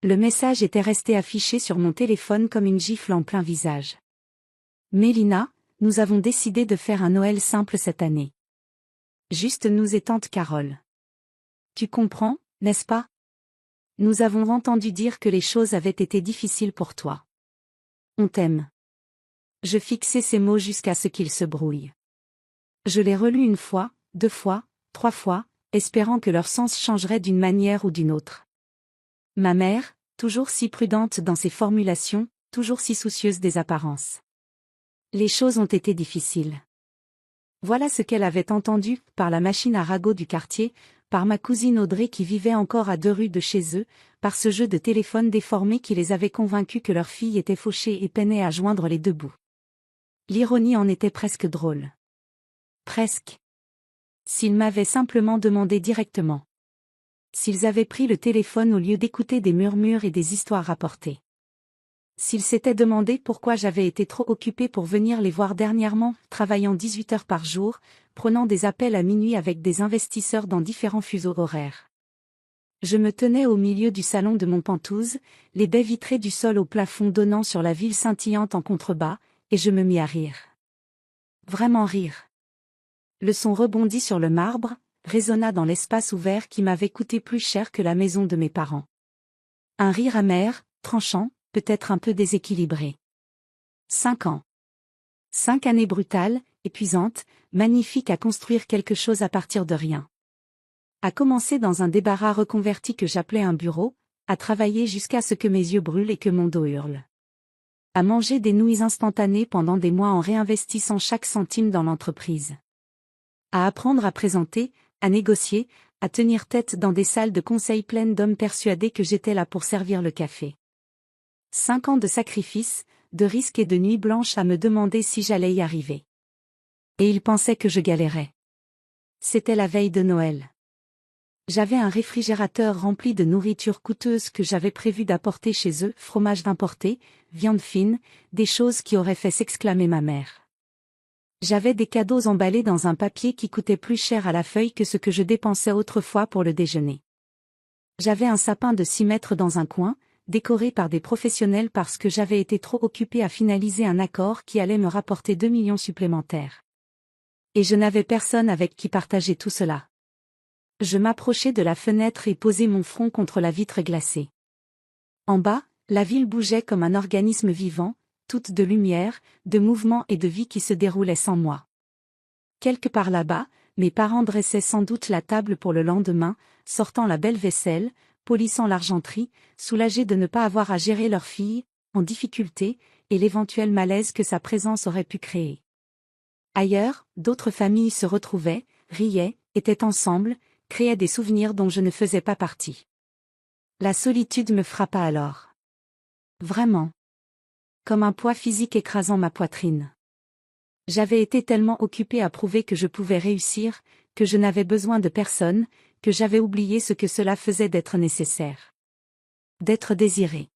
Le message était resté affiché sur mon téléphone comme une gifle en plein visage. Mélina, nous avons décidé de faire un Noël simple cette année. Juste nous et tante Carole. Tu comprends, n'est-ce pas? Nous avons entendu dire que les choses avaient été difficiles pour toi. On t'aime. Je fixai ces mots jusqu'à ce qu'ils se brouillent. Je les relus 1 fois, 2 fois, 3 fois, espérant que leur sens changerait d'une manière ou d'une autre. Ma mère, toujours si prudente dans ses formulations, toujours si soucieuse des apparences. Les choses ont été difficiles. Voilà ce qu'elle avait entendu par la machine à ragots du quartier, par ma cousine Audrey qui vivait encore à 2 rues de chez eux, par ce jeu de téléphone déformé qui les avait convaincus que leur fille était fauchée et peinait à joindre les 2 bouts. L'ironie en était presque drôle. Presque. S'ils m'avaient simplement demandé directement. S'ils avaient pris le téléphone au lieu d'écouter des murmures et des histoires rapportées. S'ils s'étaient demandé pourquoi j'avais été trop occupée pour venir les voir dernièrement, travaillant 18 heures par jour, prenant des appels à minuit avec des investisseurs dans différents fuseaux horaires. Je me tenais au milieu du salon de Montpentouse, les baies vitrées du sol au plafond donnant sur la ville scintillante en contrebas, et je me mis à rire. Vraiment rire. Le son rebondit sur le marbre, résonna dans l'espace ouvert qui m'avait coûté plus cher que la maison de mes parents. Un rire amer, tranchant, peut-être un peu déséquilibré. 5 ans. 5 années brutales, épuisantes, magnifiques à construire quelque chose à partir de rien. À commencer dans un débarras reconverti que j'appelais un bureau, à travailler jusqu'à ce que mes yeux brûlent et que mon dos hurle. À manger des nouilles instantanées pendant des mois en réinvestissant chaque centime dans l'entreprise. À apprendre à présenter, à négocier, à tenir tête dans des salles de conseil pleines d'hommes persuadés que j'étais là pour servir le café. 5 ans de sacrifices, de risques et de nuits blanches à me demander si j'allais y arriver. Et ils pensaient que je galérais. C'était la veille de Noël. J'avais un réfrigérateur rempli de nourriture coûteuse que j'avais prévu d'apporter chez eux, fromage d'importé, viande fine, des choses qui auraient fait s'exclamer ma mère. J'avais des cadeaux emballés dans un papier qui coûtait plus cher à la feuille que ce que je dépensais autrefois pour le déjeuner. J'avais un sapin de 6 mètres dans un coin, décoré par des professionnels parce que j'avais été trop occupée à finaliser un accord qui allait me rapporter 2 millions supplémentaires. Et je n'avais personne avec qui partager tout cela. Je m'approchai de la fenêtre et posai mon front contre la vitre glacée. En bas, la ville bougeait comme un organisme vivant, toute de lumière, de mouvement et de vie qui se déroulait sans moi. Quelque part là-bas, mes parents dressaient sans doute la table pour le lendemain, sortant la belle vaisselle, polissant l'argenterie, soulagés de ne pas avoir à gérer leur fille, en difficulté, et l'éventuel malaise que sa présence aurait pu créer. Ailleurs, d'autres familles se retrouvaient, riaient, étaient ensemble, créaient des souvenirs dont je ne faisais pas partie. La solitude me frappa alors. Vraiment. Comme un poids physique écrasant ma poitrine. J'avais été tellement occupée à prouver que je pouvais réussir, que je n'avais besoin de personne, que j'avais oublié ce que cela faisait d'être nécessaire. D'être désiré.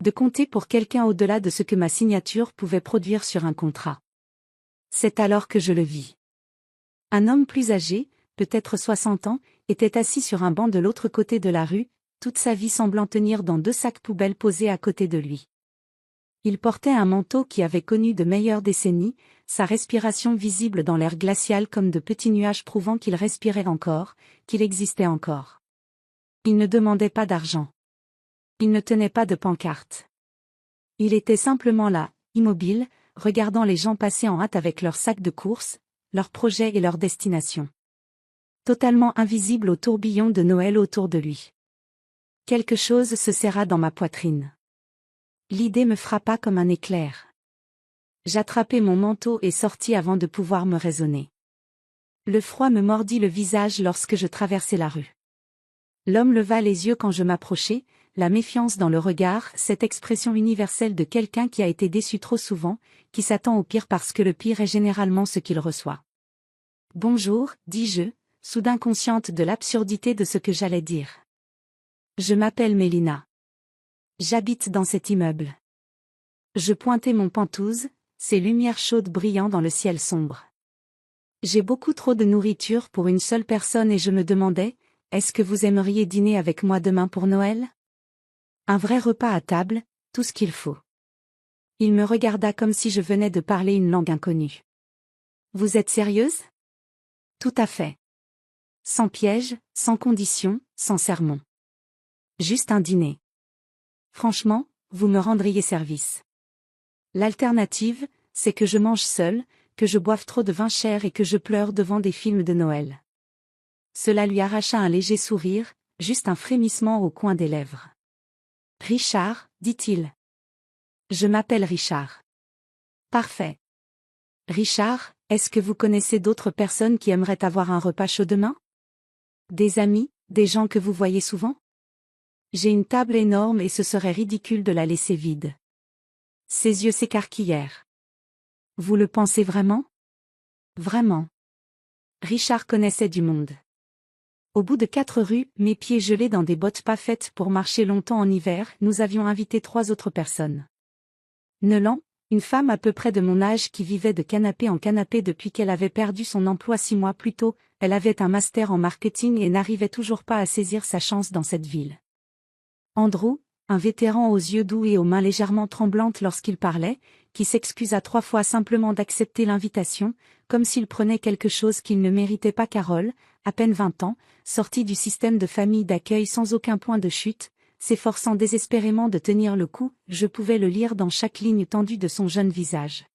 De compter pour quelqu'un au-delà de ce que ma signature pouvait produire sur un contrat. C'est alors que je le vis. Un homme plus âgé, peut-être 60 ans, était assis sur un banc de l'autre côté de la rue, toute sa vie semblant tenir dans 2 sacs poubelles posés à côté de lui. Il portait un manteau qui avait connu de meilleures décennies, sa respiration visible dans l'air glacial comme de petits nuages prouvant qu'il respirait encore, qu'il existait encore. Il ne demandait pas d'argent. Il ne tenait pas de pancarte. Il était simplement là, immobile, regardant les gens passer en hâte avec leurs sacs de courses, leurs projets et leurs destinations. Totalement invisible au tourbillon de Noël autour de lui. Quelque chose se serra dans ma poitrine. L'idée me frappa comme un éclair. J'attrapai mon manteau et sortis avant de pouvoir me raisonner. Le froid me mordit le visage lorsque je traversai la rue. L'homme leva les yeux quand je m'approchai, la méfiance dans le regard, cette expression universelle de quelqu'un qui a été déçu trop souvent, qui s'attend au pire parce que le pire est généralement ce qu'il reçoit. « Bonjour », dis-je, soudain consciente de l'absurdité de ce que j'allais dire. « Je m'appelle Mélina. J'habite dans cet immeuble. » Je pointai Montpentouse, ses lumières chaudes brillant dans le ciel sombre. J'ai beaucoup trop de nourriture pour une seule personne et je me demandais, est-ce que vous aimeriez dîner avec moi demain pour Noël? Un vrai repas à table, tout ce qu'il faut. Il me regarda comme si je venais de parler une langue inconnue. Vous êtes sérieuse? Tout à fait. Sans piège, sans condition, sans sermon. Juste un dîner. Franchement, vous me rendriez service. L'alternative, c'est que je mange seul, que je boive trop de vin cher et que je pleure devant des films de Noël. Cela lui arracha un léger sourire, juste un frémissement au coin des lèvres. Richard, dit-il. Je m'appelle Richard. Parfait. Richard, est-ce que vous connaissez d'autres personnes qui aimeraient avoir un repas chaud demain? Des amis, des gens que vous voyez souvent? J'ai une table énorme et ce serait ridicule de la laisser vide. Ses yeux s'écarquillèrent. Vous le pensez vraiment? Vraiment. Richard connaissait du monde. Au bout de 4 rues, mes pieds gelés dans des bottes pas faites pour marcher longtemps en hiver, nous avions invité 3 autres personnes. Nelan, une femme à peu près de mon âge qui vivait de canapé en canapé depuis qu'elle avait perdu son emploi 6 mois plus tôt, elle avait un master en marketing et n'arrivait toujours pas à saisir sa chance dans cette ville. Andrew, un vétéran aux yeux doux et aux mains légèrement tremblantes lorsqu'il parlait, qui s'excusa 3 fois simplement d'accepter l'invitation, comme s'il prenait quelque chose qu'il ne méritait pas. Carole, à peine 20 ans, sortie du système de famille d'accueil sans aucun point de chute, s'efforçant désespérément de tenir le coup, je pouvais le lire dans chaque ligne tendue de son jeune visage.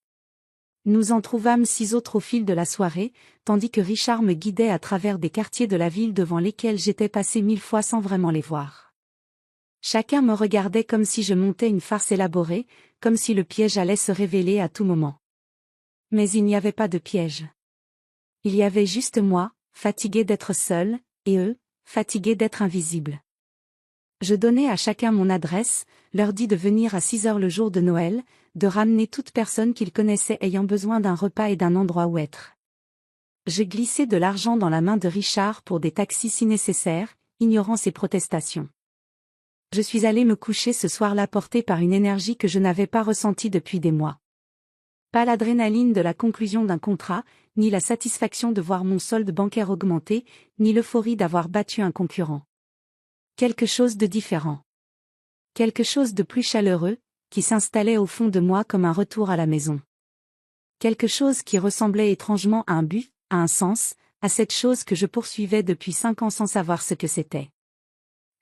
Nous en trouvâmes 6 autres au fil de la soirée, tandis que Richard me guidait à travers des quartiers de la ville devant lesquels j'étais passé 1000 fois sans vraiment les voir. Chacun me regardait comme si je montais une farce élaborée, comme si le piège allait se révéler à tout moment. Mais il n'y avait pas de piège. Il y avait juste moi, fatigué d'être seul, et eux, fatigués d'être invisibles. Je donnai à chacun mon adresse, leur dis de venir à 6 heures le jour de Noël, de ramener toute personne qu'ils connaissaient ayant besoin d'un repas et d'un endroit où être. Je glissai de l'argent dans la main de Richard pour des taxis si nécessaire, ignorant ses protestations. Je suis allé me coucher ce soir-là porté par une énergie que je n'avais pas ressentie depuis des mois. Pas l'adrénaline de la conclusion d'un contrat, ni la satisfaction de voir mon solde bancaire augmenter, ni l'euphorie d'avoir battu un concurrent. Quelque chose de différent. Quelque chose de plus chaleureux, qui s'installait au fond de moi comme un retour à la maison. Quelque chose qui ressemblait étrangement à un but, à un sens, à cette chose que je poursuivais depuis 5 ans sans savoir ce que c'était.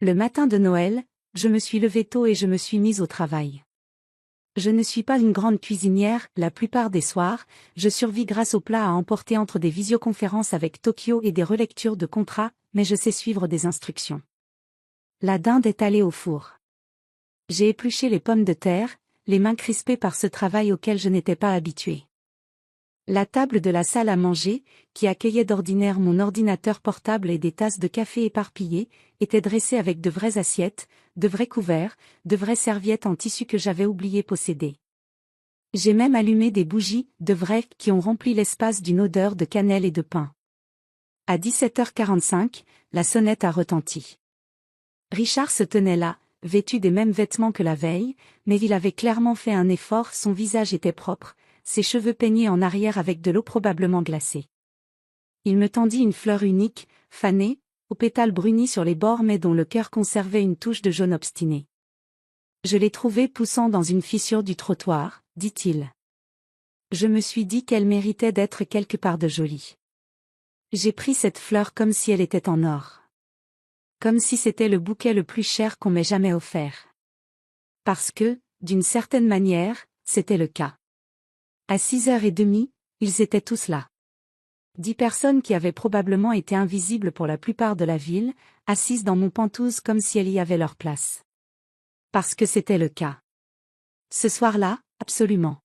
Le matin de Noël, je me suis levée tôt et je me suis mise au travail. Je ne suis pas une grande cuisinière, la plupart des soirs, je survis grâce aux plats à emporter entre des visioconférences avec Tokyo et des relectures de contrats, mais je sais suivre des instructions. La dinde est allée au four. J'ai épluché les pommes de terre, les mains crispées par ce travail auquel je n'étais pas habituée. La table de la salle à manger, qui accueillait d'ordinaire mon ordinateur portable et des tasses de café éparpillées, était dressée avec de vraies assiettes, de vrais couverts, de vraies serviettes en tissu que j'avais oublié posséder. J'ai même allumé des bougies, de vraies, qui ont rempli l'espace d'une odeur de cannelle et de pain. À 17h45, la sonnette a retenti. Richard se tenait là, vêtu des mêmes vêtements que la veille, mais il avait clairement fait un effort, son visage était propre, ses cheveux peignés en arrière avec de l'eau probablement glacée. Il me tendit une fleur unique, fanée, aux pétales brunis sur les bords mais dont le cœur conservait une touche de jaune obstiné. Je l'ai trouvée poussant dans une fissure du trottoir, dit-il. Je me suis dit qu'elle méritait d'être quelque part de jolie. J'ai pris cette fleur comme si elle était en or. Comme si c'était le bouquet le plus cher qu'on m'ait jamais offert. Parce que, d'une certaine manière, c'était le cas. À 6h30, ils étaient tous là. 10 personnes qui avaient probablement été invisibles pour la plupart de la ville, assises dans mon pentouse comme si elles y avaient leur place. Parce que c'était le cas. Ce soir-là, absolument.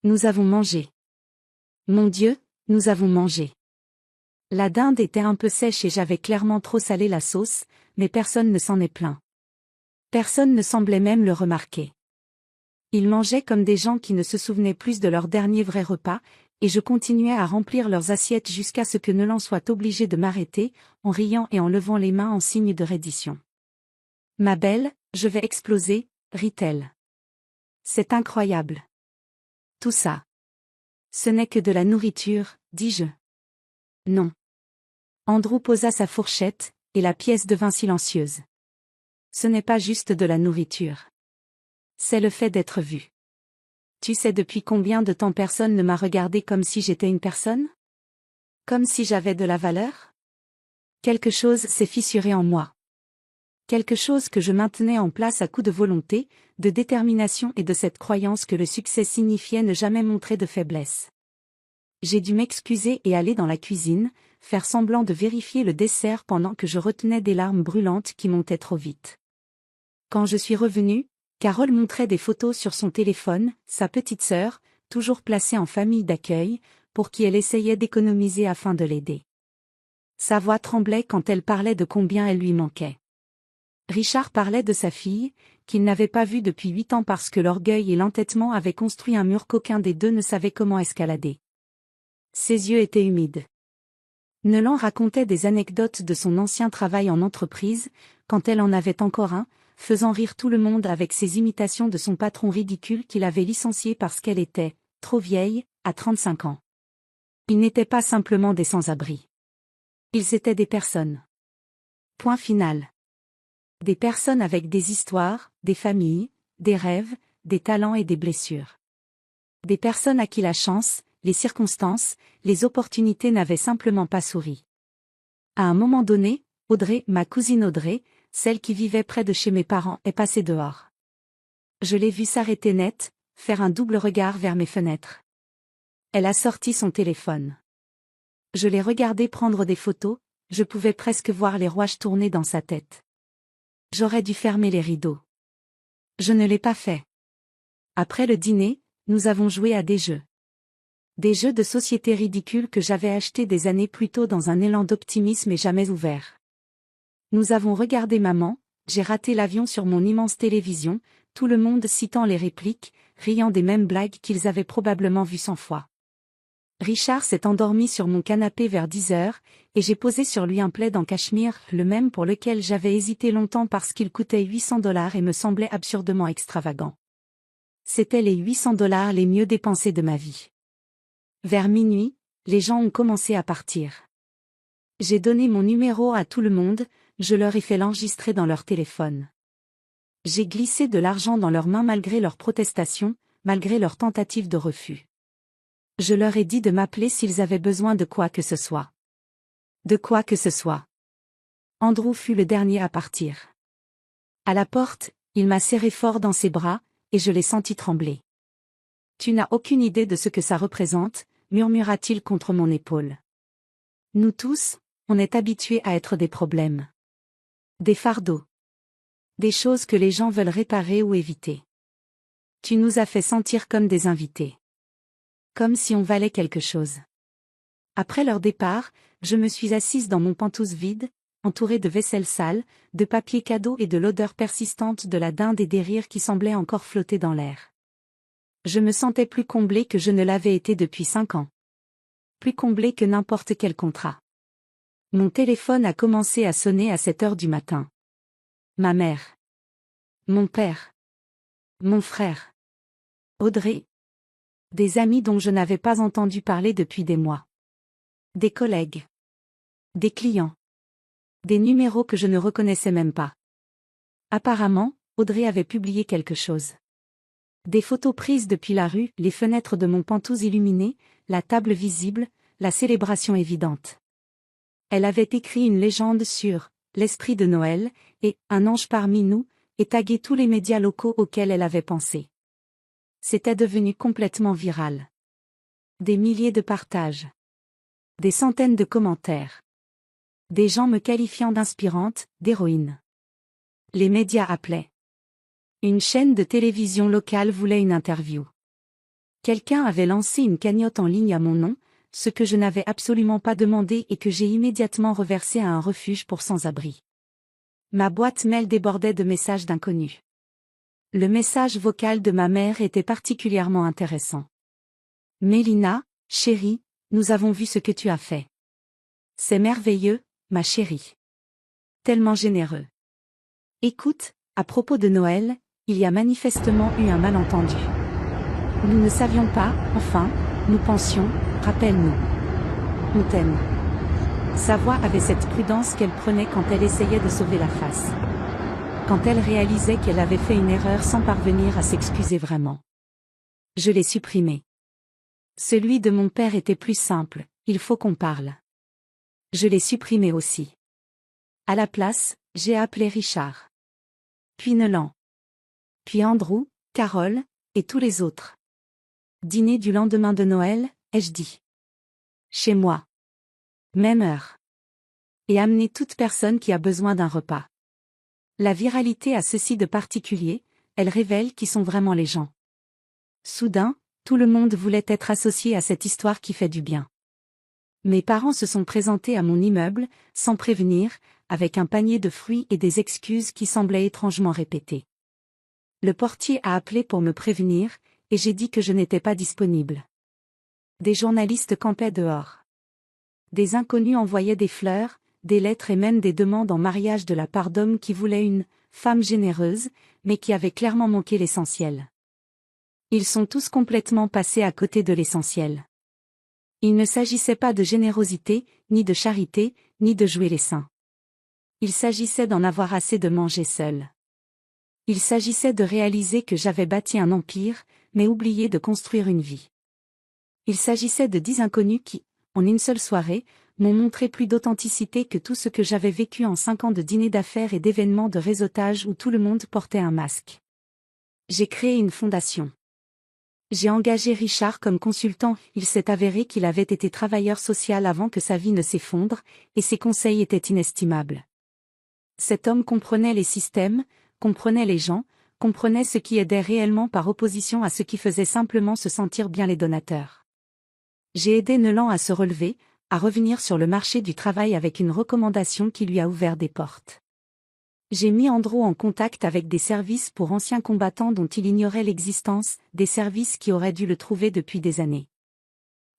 Nous avons mangé. Mon Dieu, nous avons mangé. La dinde était un peu sèche et j'avais clairement trop salé la sauce, mais personne ne s'en est plaint. Personne ne semblait même le remarquer. Ils mangeaient comme des gens qui ne se souvenaient plus de leur dernier vrai repas, et je continuais à remplir leurs assiettes jusqu'à ce que Nelan soit obligé de m'arrêter, en riant et en levant les mains en signe de reddition. « Ma belle, je vais exploser », rit-elle. « C'est incroyable. Tout ça. Ce n'est que de la nourriture, dis-je. Non. » Andrew posa sa fourchette, et la pièce devint silencieuse. Ce n'est pas juste de la nourriture. C'est le fait d'être vu. Tu sais depuis combien de temps personne ne m'a regardé comme si j'étais une personne? Comme si j'avais de la valeur? Quelque chose s'est fissuré en moi. Quelque chose que je maintenais en place à coup de volonté, de détermination et de cette croyance que le succès signifiait ne jamais montrer de faiblesse. J'ai dû m'excuser et aller dans la cuisine, faire semblant de vérifier le dessert pendant que je retenais des larmes brûlantes qui montaient trop vite. Quand je suis revenue, Carole montrait des photos sur son téléphone, sa petite sœur, toujours placée en famille d'accueil, pour qui elle essayait d'économiser afin de l'aider. Sa voix tremblait quand elle parlait de combien elle lui manquait. Richard parlait de sa fille, qu'il n'avait pas vue depuis 8 ans parce que l'orgueil et l'entêtement avaient construit un mur qu'aucun des deux ne savait comment escalader. Ses yeux étaient humides. Nolan racontait des anecdotes de son ancien travail en entreprise, quand elle en avait encore un, faisant rire tout le monde avec ses imitations de son patron ridicule qu'il avait licencié parce qu'elle était trop vieille, à 35 ans. Ils n'étaient pas simplement des sans-abri. Ils étaient des personnes. Point final. Des personnes avec des histoires, des familles, des rêves, des talents et des blessures. Des personnes à qui la chance, les circonstances, les opportunités n'avaient simplement pas souri. À un moment donné, Audrey, ma cousine Audrey, celle qui vivait près de chez mes parents, est passée dehors. Je l'ai vue s'arrêter net, faire un double regard vers mes fenêtres. Elle a sorti son téléphone. Je l'ai regardée prendre des photos, je pouvais presque voir les rouages tourner dans sa tête. J'aurais dû fermer les rideaux. Je ne l'ai pas fait. Après le dîner, nous avons joué à des jeux. Des jeux de société ridicules que j'avais achetés des années plus tôt dans un élan d'optimisme et jamais ouverts. Nous avons regardé Maman, j'ai raté l'avion sur mon immense télévision, tout le monde citant les répliques, riant des mêmes blagues qu'ils avaient probablement vues 100 fois. Richard s'est endormi sur mon canapé vers 10 heures, et j'ai posé sur lui un plaid en cachemire, le même pour lequel j'avais hésité longtemps parce qu'il coûtait $800 et me semblait absurdement extravagant. C'étaient les $800 les mieux dépensés de ma vie. Vers minuit, les gens ont commencé à partir. J'ai donné mon numéro à tout le monde, je leur ai fait l'enregistrer dans leur téléphone. J'ai glissé de l'argent dans leurs mains malgré leurs protestations, malgré leurs tentatives de refus. Je leur ai dit de m'appeler s'ils avaient besoin de quoi que ce soit. De quoi que ce soit. Andrew fut le dernier à partir. À la porte, il m'a serré fort dans ses bras, et je l'ai senti trembler. Tu n'as aucune idée de ce que ça représente, murmura-t-il contre mon épaule. Nous tous, on est habitués à être des problèmes. Des fardeaux. Des choses que les gens veulent réparer ou éviter. Tu nous as fait sentir comme des invités. Comme si on valait quelque chose. Après leur départ, je me suis assise dans mon pantouse vide, entourée de vaisselle sale, de papier cadeau et de l'odeur persistante de la dinde et des rires qui semblaient encore flotter dans l'air. Je me sentais plus comblée que je ne l'avais été depuis 5 ans. Plus comblée que n'importe quel contrat. Mon téléphone a commencé à sonner à 7 heures du matin. Ma mère. Mon père. Mon frère. Audrey. Des amis dont je n'avais pas entendu parler depuis des mois. Des collègues. Des clients. Des numéros que je ne reconnaissais même pas. Apparemment, Audrey avait publié quelque chose. Des photos prises depuis la rue, les fenêtres de mon pantouse illuminées, la table visible, la célébration évidente. Elle avait écrit une légende sur l'esprit de Noël, et un ange parmi nous, et tagué tous les médias locaux auxquels elle avait pensé. C'était devenu complètement viral. Des milliers de partages. Des centaines de commentaires. Des gens me qualifiant d'inspirante, d'héroïne. Les médias appelaient. Une chaîne de télévision locale voulait une interview. Quelqu'un avait lancé une cagnotte en ligne à mon nom, ce que je n'avais absolument pas demandé et que j'ai immédiatement reversé à un refuge pour sans-abri. Ma boîte mail débordait de messages d'inconnus. Le message vocal de ma mère était particulièrement intéressant. Mélina, chérie, nous avons vu ce que tu as fait. C'est merveilleux, ma chérie. Tellement généreux. Écoute, à propos de Noël, il y a manifestement eu un malentendu. Nous ne savions pas, enfin, nous pensions, rappelle-nous. On t'aime. Sa voix avait cette prudence qu'elle prenait quand elle essayait de sauver la face. quand elle réalisait qu'elle avait fait une erreur sans parvenir à s'excuser vraiment. Je l'ai supprimé. Celui de mon père était plus simple, il faut qu'on parle. Je l'ai supprimé aussi. À la place, j'ai appelé Richard. Puis Nolan. Puis Andrew, Carole, et tous les autres. Dîner du lendemain de Noël, ai-je dit. Chez moi. Même heure. Et amener toute personne qui a besoin d'un repas. La viralité a ceci de particulier, elle révèle qui sont vraiment les gens. Soudain, tout le monde voulait être associé à cette histoire qui fait du bien. Mes parents se sont présentés à mon immeuble, sans prévenir, avec un panier de fruits et des excuses qui semblaient étrangement répétées. Le portier a appelé pour me prévenir, et j'ai dit que je n'étais pas disponible. Des journalistes campaient dehors. Des inconnus envoyaient des fleurs, des lettres et même des demandes en mariage de la part d'hommes qui voulaient une femme généreuse, mais qui avaient clairement manqué l'essentiel. Ils sont tous complètement passés à côté de l'essentiel. Il ne s'agissait pas de générosité, ni de charité, ni de jouer les saints. Il s'agissait d'en avoir assez de manger seul. Il s'agissait de réaliser que j'avais bâti un empire, mais oublié de construire une vie. Il s'agissait de 10 inconnus qui, en une seule soirée, m'ont montré plus d'authenticité que tout ce que j'avais vécu en 5 ans de dîners d'affaires et d'événements de réseautage où tout le monde portait un masque. J'ai créé une fondation. J'ai engagé Richard comme consultant, il s'est avéré qu'il avait été travailleur social avant que sa vie ne s'effondre, et ses conseils étaient inestimables. Cet homme comprenait les systèmes, comprenait les gens, comprenait ce qui aidait réellement par opposition à ce qui faisait simplement se sentir bien les donateurs. J'ai aidé Nolan à se relever, à revenir sur le marché du travail avec une recommandation qui lui a ouvert des portes. J'ai mis Andrew en contact avec des services pour anciens combattants dont il ignorait l'existence, des services qui auraient dû le trouver depuis des années.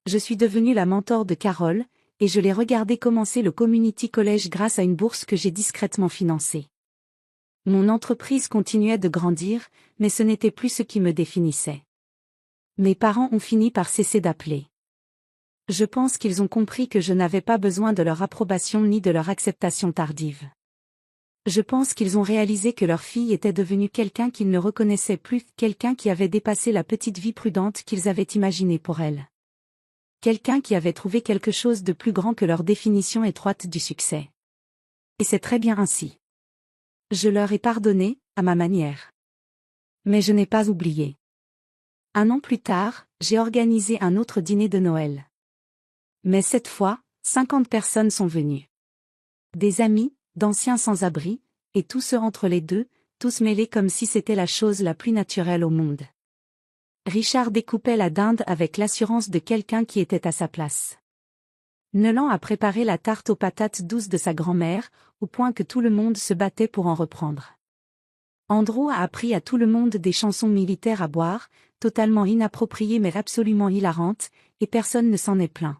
Je suis devenue la mentor de Carole, et je l'ai regardé commencer le Community College grâce à une bourse que j'ai discrètement financée. Mon entreprise continuait de grandir, mais ce n'était plus ce qui me définissait. Mes parents ont fini par cesser d'appeler. Je pense qu'ils ont compris que je n'avais pas besoin de leur approbation ni de leur acceptation tardive. Je pense qu'ils ont réalisé que leur fille était devenue quelqu'un qu'ils ne reconnaissaient plus, quelqu'un qui avait dépassé la petite vie prudente qu'ils avaient imaginée pour elle. Quelqu'un qui avait trouvé quelque chose de plus grand que leur définition étroite du succès. Et c'est très bien ainsi. Je leur ai pardonné, à ma manière. Mais je n'ai pas oublié. 1 an plus tard, j'ai organisé un autre dîner de Noël. Mais cette fois, 50 personnes sont venues. Des amis, d'anciens sans-abri, et tous ceux entre les deux, tous mêlés comme si c'était la chose la plus naturelle au monde. Richard découpait la dinde avec l'assurance de quelqu'un qui était à sa place. Nolan a préparé la tarte aux patates douces de sa grand-mère, au point que tout le monde se battait pour en reprendre. Andrew a appris à tout le monde des chansons militaires à boire, totalement inappropriées mais absolument hilarantes, et personne ne s'en est plaint.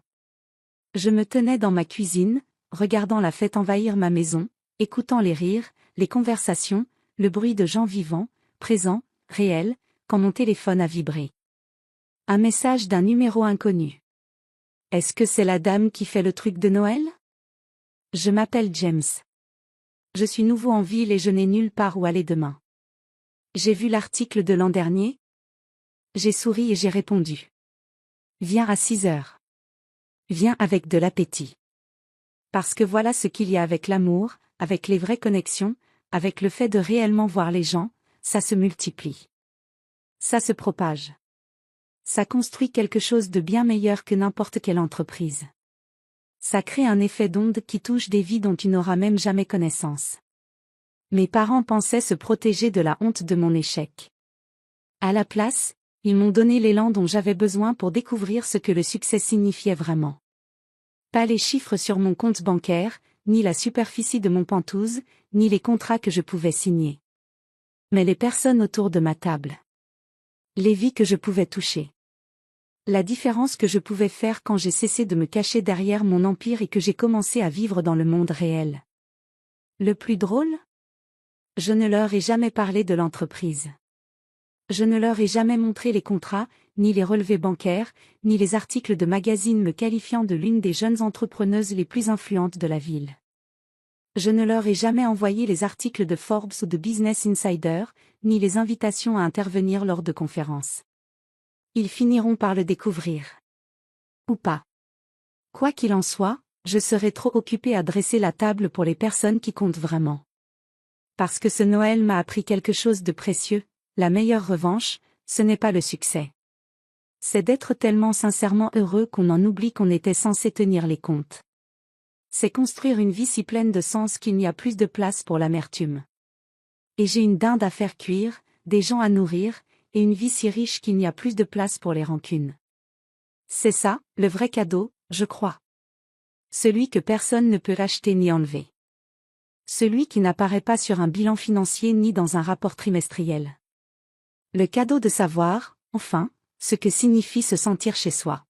Je me tenais dans ma cuisine, regardant la fête envahir ma maison, écoutant les rires, les conversations, le bruit de gens vivants, présents, réels, quand mon téléphone a vibré. Un message d'un numéro inconnu. Est-ce que c'est la dame qui fait le truc de Noël? Je m'appelle James. Je suis nouveau en ville et je n'ai nulle part où aller demain. J'ai vu l'article de l'an dernier. J'ai souri et j'ai répondu. Viens à 6 heures. Viens avec de l'appétit. Parce que voilà ce qu'il y a avec l'amour, avec les vraies connexions, avec le fait de réellement voir les gens, ça se multiplie. Ça se propage. Ça construit quelque chose de bien meilleur que n'importe quelle entreprise. Ça crée un effet d'onde qui touche des vies dont tu n'auras même jamais connaissance. Mes parents pensaient se protéger de la honte de mon échec. À la place, ils m'ont donné l'élan dont j'avais besoin pour découvrir ce que le succès signifiait vraiment. Pas les chiffres sur mon compte bancaire, ni la superficie de mon pantouse, ni les contrats que je pouvais signer. Mais les personnes autour de ma table. Les vies que je pouvais toucher. La différence que je pouvais faire quand j'ai cessé de me cacher derrière mon empire et que j'ai commencé à vivre dans le monde réel. Le plus drôle? Je ne leur ai jamais parlé de l'entreprise. Je ne leur ai jamais montré les contrats, ni les relevés bancaires, ni les articles de magazines me qualifiant de l'une des jeunes entrepreneuses les plus influentes de la ville. Je ne leur ai jamais envoyé les articles de Forbes ou de Business Insider, ni les invitations à intervenir lors de conférences. Ils finiront par le découvrir. Ou pas. Quoi qu'il en soit, je serai trop occupé à dresser la table pour les personnes qui comptent vraiment. Parce que ce Noël m'a appris quelque chose de précieux, la meilleure revanche, ce n'est pas le succès. C'est d'être tellement sincèrement heureux qu'on en oublie qu'on était censé tenir les comptes. C'est construire une vie si pleine de sens qu'il n'y a plus de place pour l'amertume. Et j'ai une dinde à faire cuire, des gens à nourrir, et une vie si riche qu'il n'y a plus de place pour les rancunes. C'est ça, le vrai cadeau, je crois. Celui que personne ne peut acheter ni enlever. Celui qui n'apparaît pas sur un bilan financier ni dans un rapport trimestriel. Le cadeau de savoir, enfin, ce que signifie se sentir chez soi.